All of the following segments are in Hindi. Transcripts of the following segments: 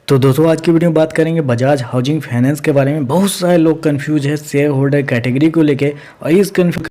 तो दोस्तों आज की वीडियो में बात करेंगे बजाज हाउसिंग फाइनेंस के बारे में। बहुत सारे लोग कंफ्यूज है शेयर होल्डर कैटेगरी को लेके, और इस कंफ्यूज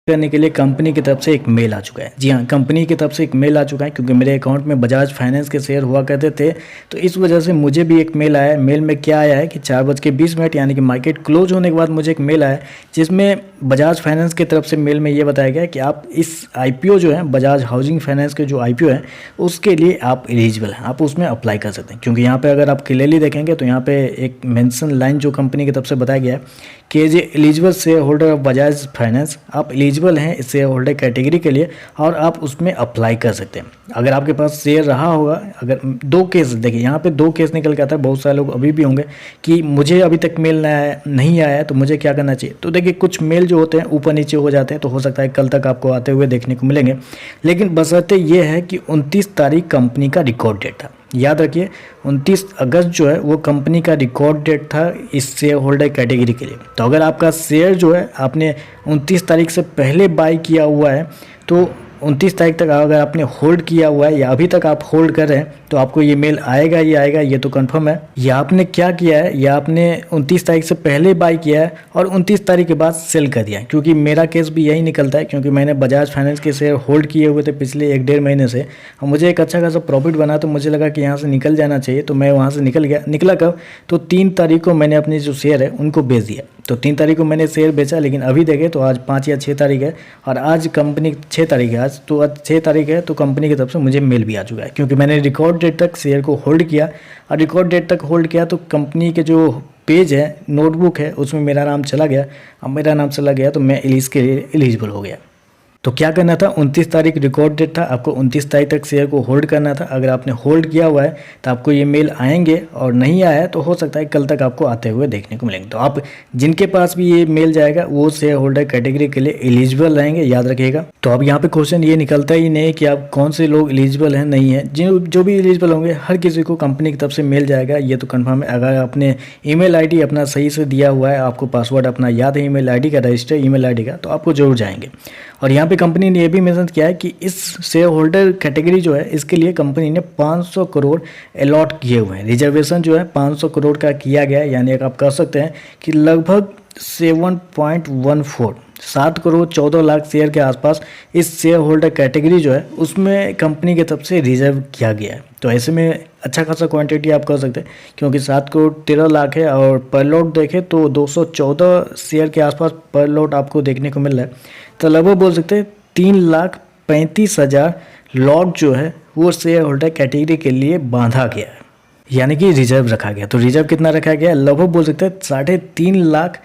करने के लिए कंपनी की तरफ से एक मेल आ चुका है। जी हाँ, कंपनी की तरफ से एक मेल आ चुका है, क्योंकि मेरे अकाउंट में बजाज फाइनेंस के शेयर हुआ करते थे, तो इस वजह से मुझे भी एक मेल आया है। मेल में क्या आया है कि 4:20 यानी कि मार्केट क्लोज होने के बाद मुझे एक मेल आया है, जिसमें बजाज फाइनेंस की तरफ से मेल में ये बताया गया है कि आप इस IPO जो है, बजाज हाउसिंग फाइनेंस के जो IPO है, उसके लिए आप एलिजिबल हैं, आप उसमें अप्लाई कर सकते हैं। क्योंकि यहाँ पे अगर आप क्लियरली देखेंगे तो यहाँ पे एक मेंशन लाइन जो कंपनी की तरफ से बताया गया है कि जे eligible share holder of Bajaj Finance, आप एलिजिबल हैं इस शेयर होल्डर कैटेगरी के लिए और आप उसमें अप्लाई कर सकते हैं। अगर आपके पास शेयर रहा होगा, अगर दो केस देखिए, यहाँ पे दो केस निकल के आता है। बहुत सारे लोग अभी भी होंगे कि मुझे अभी तक मेल नहीं आया है, तो मुझे क्या करना चाहिए। तो देखिए, कुछ मेल जो होते हैं ऊपर नीचे हो जाते हैं, तो हो सकता है कल तक आपको आते हुए देखने को मिलेंगे। लेकिन बशर्ते ये है कि 29 तारीख कंपनी का रिकॉर्ड डेट था। याद रखिए, 29 अगस्त जो है वो कंपनी का रिकॉर्ड डेट था इस शेयर होल्डर कैटेगरी के लिए। तो अगर आपका शेयर जो है आपने 29 तारीख से पहले बाय किया हुआ है, तो 29 तारीख तक अगर आपने होल्ड किया हुआ है या अभी तक आप होल्ड कर रहे हैं, तो आपको ये मेल आएगा ही आएगा, ये तो कंफर्म है। या आपने क्या किया है, या आपने 29 तारीख से पहले बाय किया है और 29 तारीख के बाद सेल कर दिया है। क्योंकि मेरा केस भी यही निकलता है, क्योंकि मैंने बजाज फाइनेंस के शेयर होल्ड किए हुए थे पिछले 1-1.5 महीने से, और मुझे एक अच्छा खासा प्रॉफिट बना, तो मुझे लगा कि यहाँ से निकल जाना चाहिए। तो मैं वहाँ से निकल गया। निकला कब? तो 3 तारीख को मैंने अपने जो शेयर है उनको बेच दिया। तो 3 तारीख को मैंने शेयर बेचा, लेकिन अभी देखें तो आज 5 या 6 तारीख है, और आज कंपनी 6 तारीख है आज, तो आज 6 तारीख है, तो कंपनी की तरफ से मुझे मेल भी आ चुका है। क्योंकि मैंने रिकॉर्ड डेट तक शेयर को होल्ड किया, और रिकॉर्ड डेट तक होल्ड किया, तो कंपनी के जो पेज है, नोटबुक है, उसमें मेरा नाम चला गया। अब मेरा नाम चला गया तो मैं इसके लिए एलिजिबल हो गया। तो क्या करना था, 29 तारीख रिकॉर्ड डेट था, आपको 29 तारीख तक शेयर को होल्ड करना था। अगर आपने होल्ड किया हुआ है तो आपको ये मेल आएंगे, और नहीं आया है तो हो सकता है कल तक आपको आते हुए देखने को मिलेंगे। तो आप जिनके पास भी ये मेल जाएगा वो शेयर होल्डर कैटेगरी के लिए एलिजिबल रहेंगे, याद रखिएगा। तो अब यहाँ पे क्वेश्चन ये निकलता ही नहीं कि आप कौन से लोग एलिजिबल हैं, नहीं है। जो भी एलिजिबल होंगे हर किसी को कंपनी की तरफ से मेल जाएगा, ये तो कन्फर्म है। अगर आपने ईमेल ID अपना सही से दिया हुआ है, आपको पासवर्ड अपना याद है ईमेल ID का, रजिस्टर ईमेल ID का, तो आपको जरूर जाएंगे। और यहाँ पे कंपनी ने ये भी मेंशन किया है कि इस शेयर होल्डर कैटेगरी जो है, इसके लिए कंपनी ने 500 करोड़ अलॉट किए हुए हैं। रिजर्वेशन जो है 500 करोड़ का किया गया है, यानी आप कह सकते हैं कि लगभग 7 करोड़ 14 लाख शेयर के आसपास इस शेयर होल्डर कैटेगरी जो है उसमें कंपनी की तरफ से रिजर्व किया गया है। तो ऐसे में अच्छा खासा क्वांटिटी आप कर सकते हैं, क्योंकि 7 करोड़ 13 लाख है, और पर लॉट देखें तो 214 शेयर के आसपास पर लॉट आपको देखने को मिल रहा है। तो लगभग बोल सकते हैं 3,35,000 लॉट जो है वो शेयर होल्डर कैटेगरी के लिए बांधा गया है, यानी कि रिजर्व रखा गया। तो रिजर्व कितना रखा गया है? लगभग बोल सकते हैं 3.5 लाख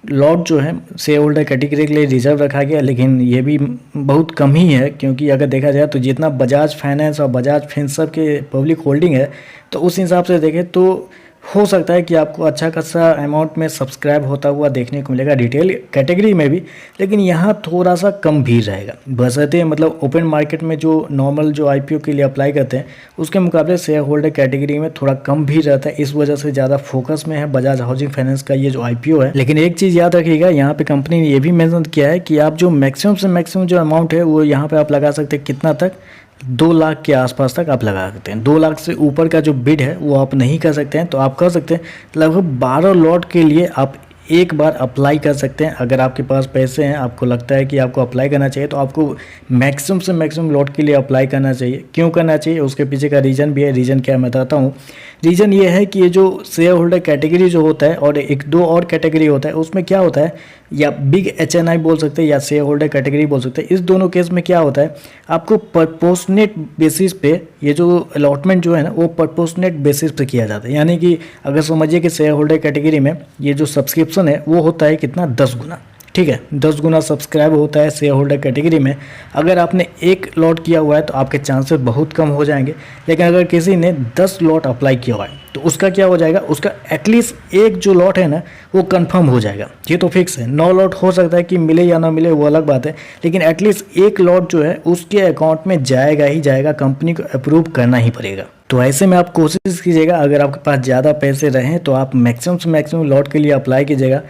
लॉट जो है शेयर होल्डर कैटेगरी के लिए रिजर्व रखा गया। लेकिन ये भी बहुत कम ही है, क्योंकि अगर देखा जाए तो जितना बजाज फाइनेंस और बजाज फिनसर्व के पब्लिक होल्डिंग है, तो उस हिसाब से देखें तो हो सकता है कि आपको अच्छा खासा अमाउंट में सब्सक्राइब होता हुआ देखने को मिलेगा रिटेल कैटेगरी में भी। लेकिन यहाँ थोड़ा सा कम भीड़ रहेगा, बशर्ते मतलब ओपन मार्केट में जो नॉर्मल जो IPO के लिए अप्लाई करते हैं उसके मुकाबले शेयर होल्डर कैटेगरी में थोड़ा कम भीड़ रहता है। इस वजह से ज़्यादा फोकस में है बजाज हाउसिंग फाइनेंस का ये जो IPO है। लेकिन एक चीज़ याद रखिएगा, यहाँ पे कंपनी ने ये भी मेंशन किया है कि आप जो मैक्सिमम से मैक्सिमम जो अमाउंट है वो यहाँ पर आप लगा सकते हैं कितना तक, 2 लाख के आसपास तक आप लगा सकते हैं। 2 लाख से ऊपर का जो बिड है वो आप नहीं कर सकते हैं। तो आप कर सकते हैं लगभग 12 लॉट के लिए आप एक बार अप्लाई कर सकते हैं। अगर आपके पास पैसे हैं, आपको लगता है कि आपको अप्लाई करना चाहिए, तो आपको मैक्सिमम से मैक्सिमम लॉट के लिए अप्लाई करना चाहिए। क्यों करना चाहिए, उसके पीछे का रीज़न भी है। रीज़न क्या मैं बताता हूँ। रीज़न ये है कि ये जो शेयर होल्डर कैटेगरी जो होता है, और 1-2 और कैटेगरी होता है, उसमें क्या होता है, या बिग HNI बोल सकते हैं या शेयर होल्डर कैटेगरी बोल सकते हैं। इस दोनों केस में क्या होता है, आपको प्रपोर्शनेट बेसिस पे ये जो अलॉटमेंट जो है ना, वो प्रपोर्शनेट बेसिस पे किया जाता है। यानी कि अगर समझिए कि शेयर होल्डर कैटेगरी में ये जो सब्सक्रिप्शन है वो होता है कितना, 10 गुना। ठीक है, 10 गुना सब्सक्राइब होता है शेयर होल्डर कैटेगरी में। अगर आपने एक लॉट किया हुआ है तो आपके चांसेस बहुत कम हो जाएंगे। लेकिन अगर किसी ने 10 लॉट अप्लाई किया हुआ है तो उसका क्या हो जाएगा, उसका एटलीस्ट एक जो लॉट है ना वो कंफर्म हो जाएगा। ये तो फिक्स है। 9 लॉट हो सकता है कि मिले या ना मिले, वो अलग बात है, लेकिन एटलीस्ट एक लॉट जो है उसके अकाउंट में जाएगा ही जाएगा, कंपनी को अप्रूव करना ही पड़ेगा। तो ऐसे में आप कोशिश कीजिएगा, अगर आपके पास ज़्यादा पैसे रहें तो आप मैक्सिमम से मैक्सिमम लॉट के लिए अप्लाई कीजिएगा।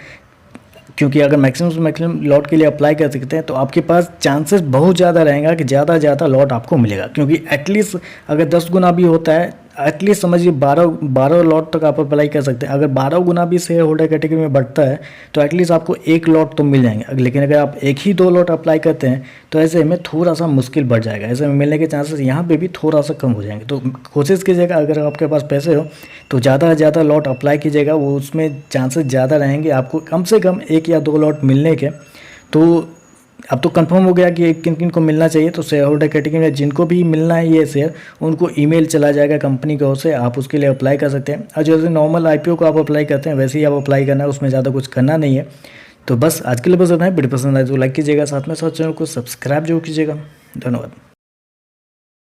क्योंकि अगर मैक्सिमम से मैक्सिमम लॉट के लिए अप्लाई कर सकते हैं तो आपके पास चांसेस बहुत ज़्यादा रहेगा कि ज़्यादा लॉट आपको मिलेगा। क्योंकि एटलीस्ट अगर 10 गुना भी होता है एटलीस्ट समझिए 12 लॉट तक आप अप्लाई कर सकते हैं। अगर 12 गुना भी शेयर होल्डर कैटेगरी में बढ़ता है तो एटलीस्ट आपको एक लॉट तो मिल जाएंगे। लेकिन अगर आप एक ही 2 लॉट अप्लाई करते हैं तो ऐसे में थोड़ा सा मुश्किल बढ़ जाएगा, ऐसे में मिलने के चांसेस यहाँ पे भी थोड़ा सा कम हो जाएंगे। तो कोशिश कीजिएगा अगर आपके पास पैसे हो तो ज़्यादा से ज़्यादा लॉट अप्लाई कीजिएगा, वो उसमें चांसेस ज़्यादा रहेंगे आपको कम से कम 1 या 2 लॉट मिलने के। तो अब तो कंफर्म हो गया कि किन किन को मिलना चाहिए। तो शेयर होल्डर कैटेगरी में जिनको भी मिलना है ये शेयर, उनको ईमेल चला जाएगा कंपनी की ओर से, आप उसके लिए अप्लाई कर सकते हैं। और जैसे नॉर्मल आईपीओ को आप अप्लाई करते हैं वैसे ही आप अप्लाई करना है, उसमें ज़्यादा कुछ करना नहीं है। तो बस आज के लिए बस इतना है। वीडियो पसंद आए तो लाइक कीजिएगा, साथ में साथ चैनल को सब्सक्राइब जरूर कीजिएगा। धन्यवाद।